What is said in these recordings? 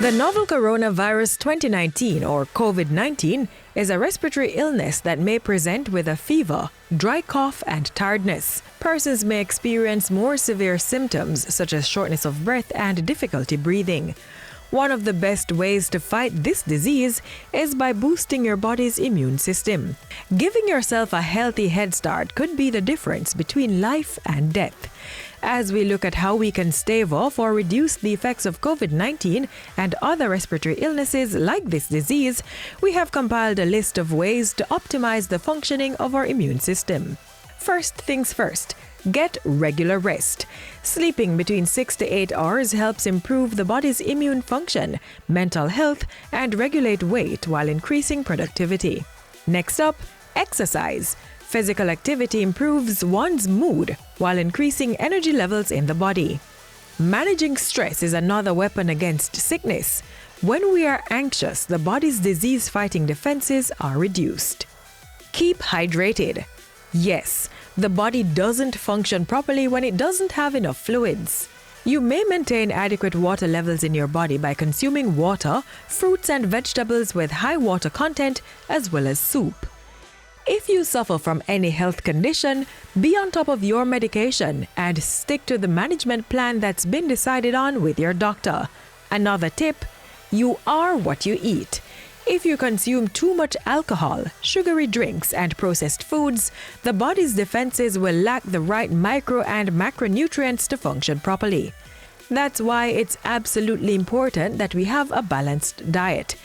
The novel coronavirus 2019 or COVID-19 is a respiratory illness that may present with a fever, dry cough, and tiredness. Persons may experience more severe symptoms such as shortness of breath and difficulty breathing. One of the best ways to fight this disease is by boosting your body's immune system. Giving yourself a healthy head start could be the difference between life and death. As we look at how we can stave off or reduce the effects of COVID-19 and other respiratory illnesses like this disease, we have compiled a list of ways to optimize the functioning of our immune system. First things first, get regular rest. Sleeping between 6 to 8 hours helps improve the body's immune function, mental health, and regulate weight while increasing productivity. Next up, exercise. Physical activity improves one's mood while increasing energy levels in the body. Managing stress is another weapon against sickness. When we are anxious, the body's disease-fighting defenses are reduced. Keep hydrated. Yes, the body doesn't function properly when it doesn't have enough fluids. You may maintain adequate water levels in your body by consuming water, fruits and vegetables with high water content, as well as soup. If you suffer from any health condition, be on top of your medication and stick to the management plan that's been decided on with your doctor. Another tip, you are what you eat. If you consume too much alcohol, sugary drinks, and processed foods, the body's defenses will lack the right micro and macronutrients to function properly. That's why it's absolutely important that we have a balanced diet.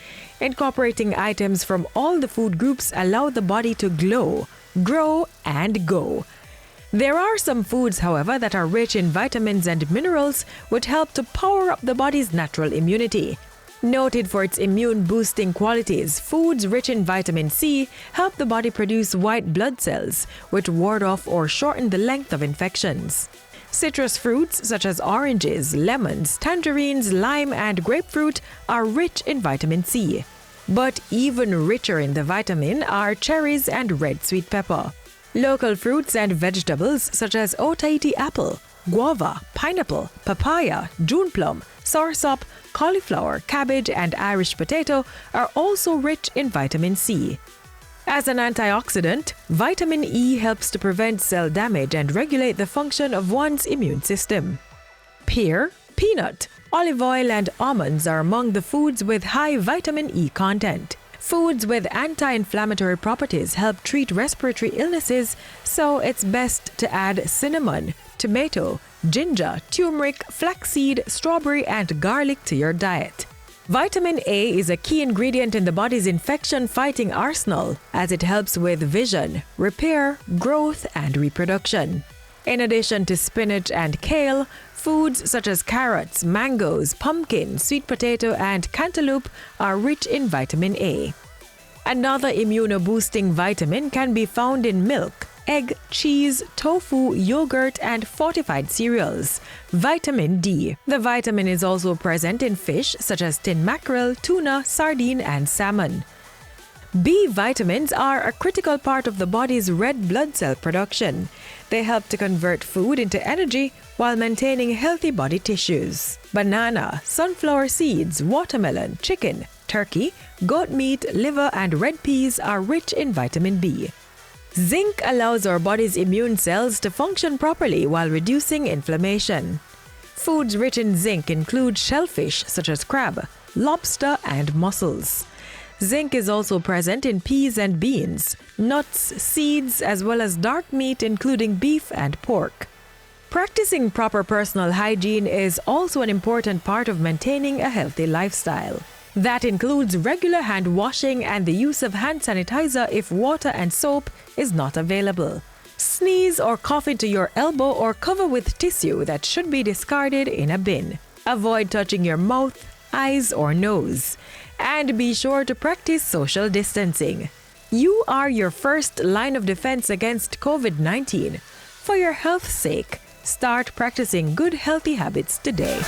Incorporating items from all the food groups allow the body to glow, grow, and go. There are some foods, however, that are rich in vitamins and minerals which help to power up the body's natural immunity. Noted for its immune-boosting qualities, foods rich in vitamin C help the body produce white blood cells, which ward off or shorten the length of infections. Citrus fruits such as oranges, lemons, tangerines, lime, and grapefruit are rich in vitamin C. But even richer in the vitamin are cherries and red sweet pepper. Local fruits and vegetables such as Tahiti apple, guava, pineapple, papaya, June plum, soursop, cauliflower, cabbage, and Irish potato are also rich in vitamin C. As an antioxidant, vitamin E helps to prevent cell damage and regulate the function of one's immune system. Pear, peanut, olive oil, and almonds are among the foods with high vitamin E content. Foods with anti-inflammatory properties help treat respiratory illnesses, so it's best to add cinnamon, tomato, ginger, turmeric, flaxseed, strawberry, and garlic to your diet. Vitamin A is a key ingredient in the body's infection-fighting arsenal, as it helps with vision, repair, growth, and reproduction. In addition to spinach and kale, foods such as carrots, mangoes, pumpkin, sweet potato, and cantaloupe are rich in vitamin A. Another immuno-boosting vitamin can be found in milk, egg, cheese, tofu, yogurt, and fortified cereals. Vitamin D. The vitamin is also present in fish such as tin mackerel, tuna, sardine, and salmon. B vitamins are a critical part of the body's red blood cell production. They help to convert food into energy while maintaining healthy body tissues. Banana, sunflower seeds, watermelon, chicken, turkey, goat meat, liver, and red peas are rich in vitamin B. Zinc allows our body's immune cells to function properly while reducing inflammation. Foods rich in zinc include shellfish such as crab, lobster, and mussels. Zinc is also present in peas and beans, nuts, seeds, as well as dark meat including beef and pork. Practicing proper personal hygiene is also an important part of maintaining a healthy lifestyle. That includes regular hand washing and the use of hand sanitizer if water and soap is not available. Sneeze or cough into your elbow or cover with tissue that should be discarded in a bin. Avoid touching your mouth, eyes, or nose. And be sure to practice social distancing. You are your first line of defense against COVID-19. For your health's sake, start practicing good healthy habits today.